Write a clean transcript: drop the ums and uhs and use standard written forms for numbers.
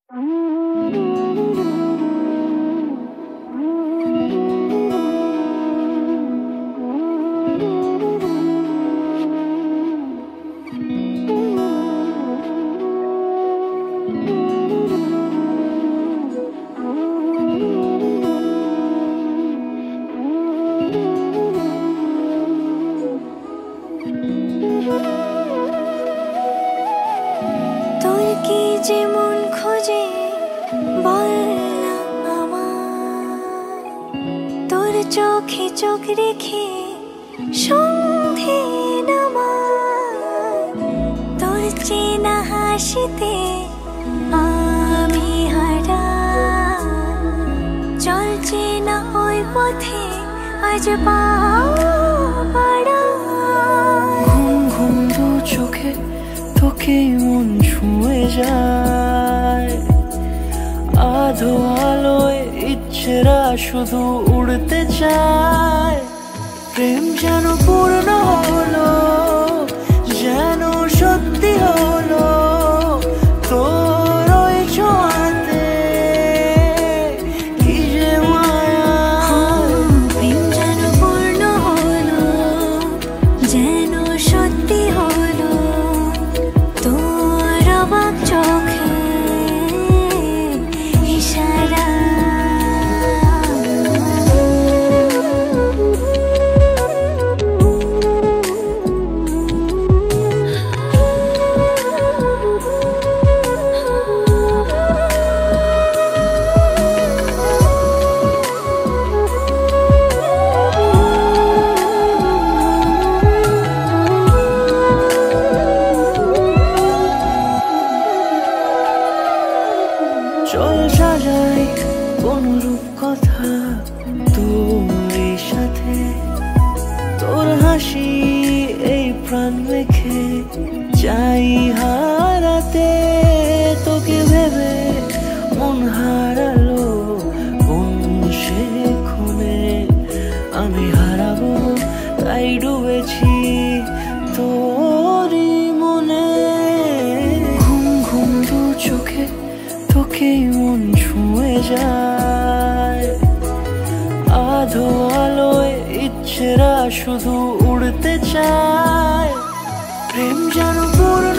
তোর কি যে মন খোঁজে বল না আমায়, তোর চোখে চোখ রেখে সন্ধে নামায়, তোর চেনা হাসিতে আমি হারাই, চল চেনা ওই পথে আজ পা বাড়াই। ঘুম ঘুম দু চোখে তোকে মন ছুঁয়ে যায়, আধো আলোয় ইচ্ছেরা শুধু উড়তে চায়। প্রেম যেন পূর্ণ হলো, যেন সত্যি হলো তোর ওই ছোঁয়াতে, কি যে মায়া। প্রেম যেন পূর্ণ হলো, যেন সত্যি হলো তোর অবাক চোখে ইশারা। চল সাজাই অনুরূপ কথা তোর সাথে, তোর হাসি এই প্রাণ রেখে চাই হারাতে। তোকে ভেবে মন হারালো কোন সে ক্ষণে, আমি হারাবো তাই ডুবেছি তোরই মনে। ঘুম ঘুম দু চোখে তোকে মন ছুঁয়ে যায়, আধো আলোয় ইচ্ছেরা শুধু উড়তে চায়। প্রেম যেন পূর্ণ